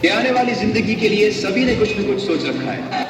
आने वाली जिंदगी के लिए सभी ने कुछ न कुछ सोच रखा है।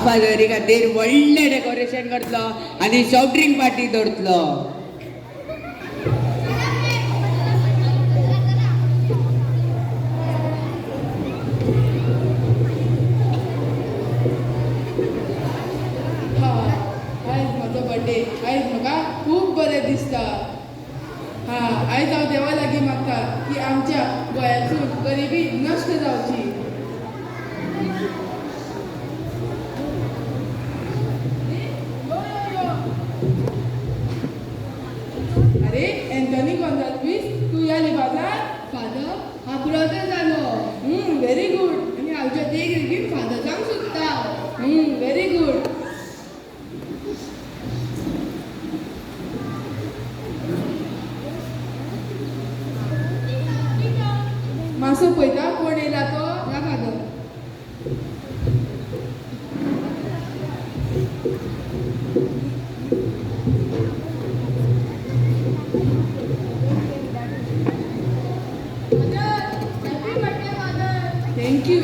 फादरी खातीर व्हडले डेकोरेशन करतलो आणि सॉफ्ट ड्रिंक पार्टी दवरतलो. दिसता. आयज हांव देवा लागीं मागता की आमच्या गोंयांतसून गरिबी नश्ट जावची. अरे एंथनी गॉन्झाल्वीस, तू या लिबाजार? फादर, हा ब्रदर जालो. Very good. आणि हांवच्या देग लेगीत फादर जावंक सोदता. Very good. मासो पळयता कोण येयला तो? या फादर. थँक्यू.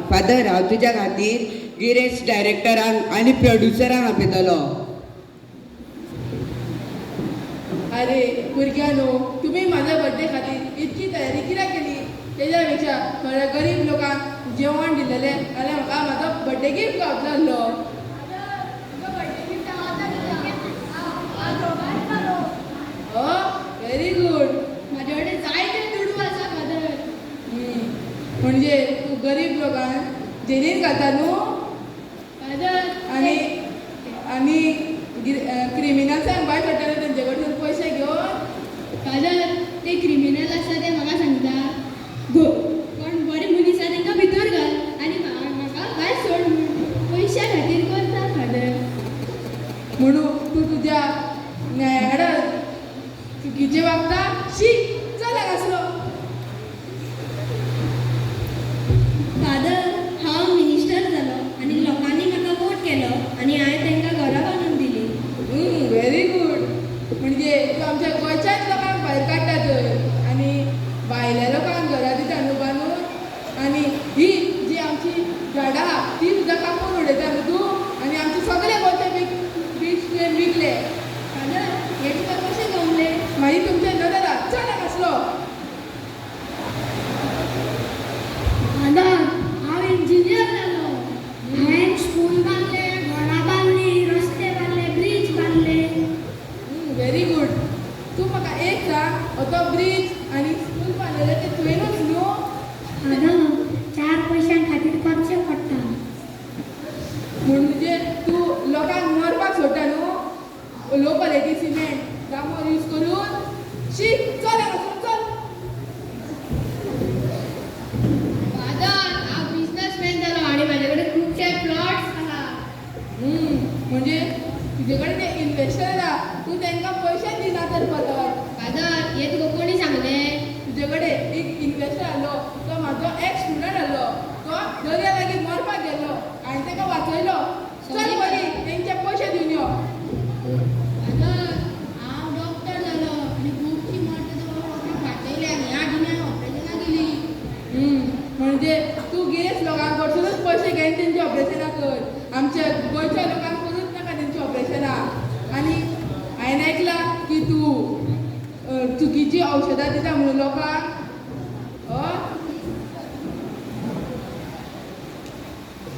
फादर हांव तुज्या खातीर गिरेज डायरेक्टरांक आनी प्रोड्युसरांक आपयतलो. अरे भुरग्यानो, तुम्ही माझ्या बर्थडे खातीर इतकी तयारी कित्याक केली? तेज्या पेक्षा थोड्या गरीब लोकांक जेवण दिलेले जाल्यार म्हाका म्हाजो बर्थडे गिफ्ट गावतलो आसलो. Very good. माझ्या कडेन जायते दुडू आसा फादर. म्हणजे तू गरीब लोकांक जेलीन घालता न्हू? फादर, आणि क्रिमिनल्सांक भायर काडटले तेंचे कडसून पयशे घेवन? फादर, ते क्रिमिनल आसा ते म्हाका सांगता कोण बरे मनीस आसा तांकां भितर घाल आनी म्हाका भायर सोड म्हूण पयशा खातीर करता फादर. म्हणून तू तुज्या न्यायाडा चुकीचे वागता? शी, चल हांगासलो. फादर, हांव मिनिस्टर जालो आनी लोकांनी म्हाका वोट केलो आनी हांवें तांकां घरां बांदून दिली. Very good. म्हणजे तू आमच्या गोंयच्याच लोकांक भायर काडटा थंय आनी भायल्या लोकांक घरा दिता न्हू बांदून. आनी ही जी आमची झाडां आहा ती सुद्दां कापून उडयता न्हू तूं? आनी आमचे सगळे गोंयचे बीच तुवें विकले. फादर, हे तुका कशें गमले? मागीर तुमचे नदर आहा. चल हांगासलो. फादर, हांव इंजिनियर जालो. हांवें स्कूल बांदले, घरां बांदलीं, रस्ते बांदले, ब्रिज बांदले. Very good. तू म्हाका एक सांग, हो तो ब्रिज आनी स्कूल बांदलेले ते तुवेंनूच न्हू? फादर, 4 पयशां खातीर करचें पडटा. म्हणजे तू लोकांक मरपाक सोडटा न्हू? लो क्वॉलिटी सिमेंट डांबर यूज करून? शी, चल हांगासर चल. फादर, हांव बिझनसमॅन जालो आनी म्हाजे कडेन खुबशे प्लॉट्स आहा. म्हणजे तुजे कडेन ते इन्व्हेस्टर आहा, तू तांकां पयशे दिना तर परत. फादर, हे तुका कोणी सांगलें? तुजे कडेन एक इन्व्हेस्टर आहलो, तो म्हाजो एक स्टुडंट आहलो. तो दर्या लागीं मरपाक गेल्लो, हांवें ताका वाचयलो. चल बरी, तेंचे पयशे दिवन यो. फादर, हांव डॉक्टर जालो आनी खुबशीं मरता लोकांक वाचयले आनी ह्या दुनियान ऑपरेशनाक गेली. म्हणजे तू गिरेस्त लोकां कडसूनच पयशे घेवन तेंची ऑपरेशनां कर. आमच्या गोंयच्या लोकांक करूच नाका तेंची ऑपरेशनां. आनी हांवें आयकलां की तू चुकीची औषधां दिता म्हणून लोकांक.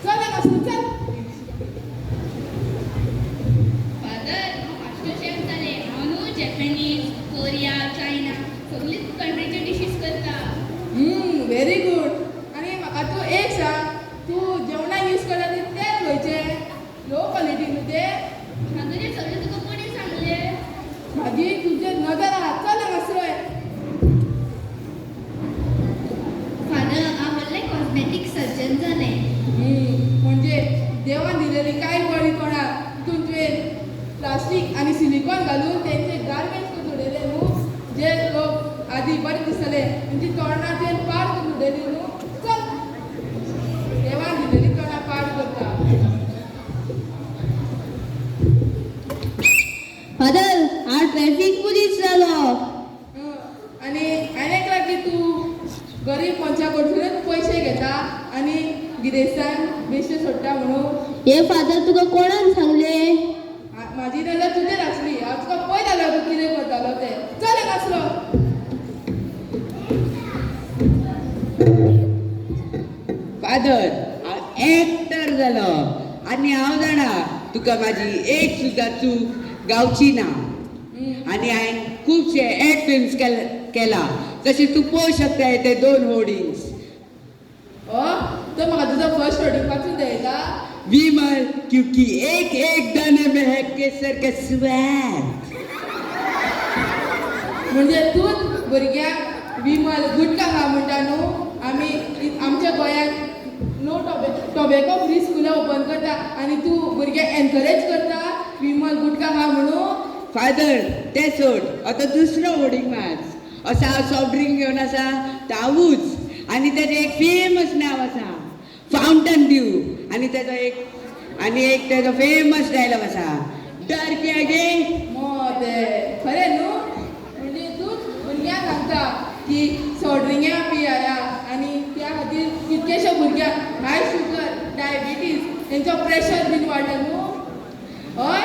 चल हांगासर चल. फादर, हांव मास्टर शेफ जालें. हांव न्हू जॅपनीज, कोरिया, चायना सगळीच कंट्रीचे डिशीज करता. Very good. आनी म्हाका तूं एक सांग, तूं जेवणाक यूज करता ते तेल खंयचे? लो क्वॉलिटी न्हू ते? फादर, हे सगळें तुका कोणी सांगलें? मागीर तुजे नदर आहा. चल हांगासर. फादर, हांव व्हडलें कॉस्मेटीक सर्जन जालें. म्हणजे देवान दिलेली कांय बळी कोणाक तितून तुवें प्लास्टीक आनी सिलिकॉन घालून तेंचे गार्बेज करून उडयले न्हू? जे लोक आदीं बरें दिसताले तेंची तोंडां तुवें पाड करून उडयली न्हू? चल, देवान दिलेली तोंडां पाड करता. फादर, हांव ट्रॅफिक पुलीस जालो. आनी हांवें आयकलां की तूं गरीब मनशा कडसूनच पयशे घेता आनी गिरेस्तान बेश्टे सोडटा म्हणून हे फादर तुका कोणान सांगले? म्हाजी नजर तुजेर आसली. हांव तुका पळयतालो तूं कितें करतालो तें. चल एक आसलो. फादर हांव एक्टर जालो आनी हांव जाणा तुका म्हाजी एक सुद्दां चूक गावची ना. आनी हांवें खुबशे एड फिल्म्स केला जशें तूं पळोवंक शकता ते 2 होर्डिंग्स. तो म्हाका तुजो फर्स्ट होर्डिंग वाचून दयता. विमल क्योंकि एक एक दाने महक के सर के स्वाद. म्हणजे तूच भुरग्यांक विमल गुटखा खा म्हणटा न्हू. आमी आमच्या गोंयांत नो टॉबॅको फ्री स्कुलां ओपन करता आनी तूं भुरग्यांक एनकरेज करता विमल गुटखा खा म्हणून. फादर ते सोड आतां दुसरो होर्डिंग वाच. असो हांव सॉफ्ट ड्रिंक घेवन आसा तावूच आनी तेजें एक फेमस नांव आसा फावंटन ड्यू आनी तेजो एक तेजो फेमस डायलॉग आसा डर क्या गे. ते खरें न्हू. म्हणजे तूच भुरग्यांक सांगता की सॉफ्ट ड्रिंक्या पियाया आनी त्या खातीर कितकेशे भुरग्यांक हाय शुगर डायबिटीज तेंचो प्रेशर बीन वाडला न्हू. हय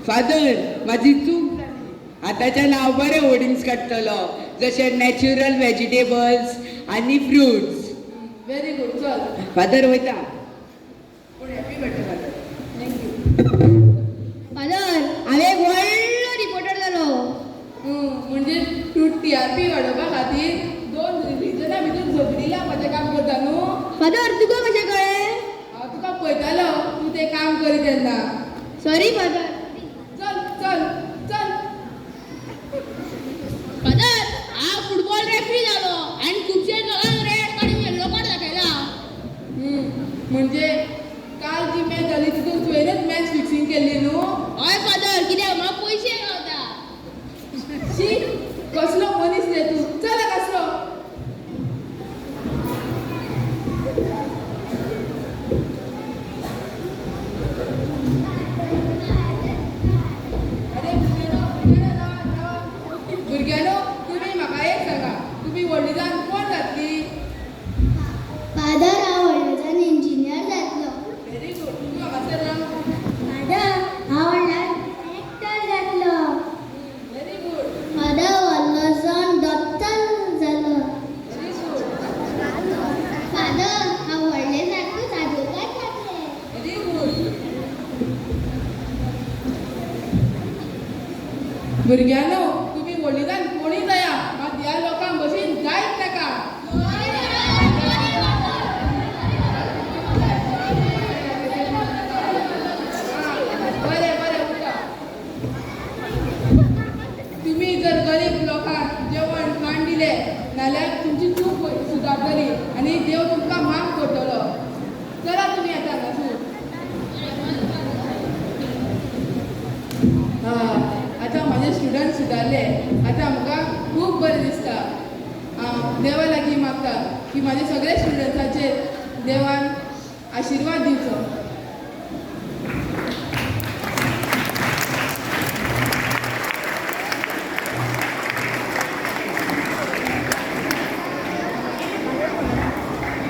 फादर म्हाजी चूक जाली. आतांच्यान हांव बरे होर्डिंग्स काडटलो जशे नॅचरल व्हेजिटेबल्स आनी फ्रुट्स. Very good. चल फादर वयता. पूण happy birthday father. Thank you. Father हांव एक व्हडलो रिपोर्टर जालो. म्हणजे तूं TRP वाडोवपा खातीर 2 रिजनां भितर झगडिला म्हजें काम करता न्हू. फादर तुका कशें कळ्ळें? हांव तुका पळयतालो तूं तें काम करी तेन्ना. Sorry father. चल चल चल. फादर हांव फुटबॉल रेफरी जालो आनी खुबशे लोकांक रेड कार्ड येल्लो कार्ड दाखयला. म्हणजे काल जी मॅच जाली तितून तुवेंनच मॅच फिक्सिंग केल्ली न्हू. हय फादर कित्याक म्हाका पयशे गावता. शी कसलो मनीस रे तूं. चल कसलो. अरे भुरग्यानो तुमी म्हाका एक सांगा तुमी व्हडली जावन कोण जातली. फादर हांव व्हडलो जावन इंजिनियर जातलो. Very good. तुमी म्हाका सांग. फादर हांव व्हडलो एक्टर जातलो. Very good. फादर व्हडलो जावन डॉक्टर जालो. Very good. फादर हांव व्हडले जातकूच ॲडवोकेट जातलें. Very good. भुरग्यानो तुमी व्हडली जावन कोणीय जाया मात ह्या लोकांक भशेन जायत नाका. बरें बरें उठा. तुम्ही जर गरीब लोकांक जेवण खाण दिलें नाल्यार तुमची चूक सुदारतली आनी देव तुमकां माफ करतलो. चला तुमी आतां हांगासून. आतां म्हाजे स्टुडंट सुदारले. आतां म्हाका खूब बरें दिसता. हांव देवा लागीं मागता की म्हाजे सगळे स्टुडंट्साचेर देवान आशिर्वाद दिवचो.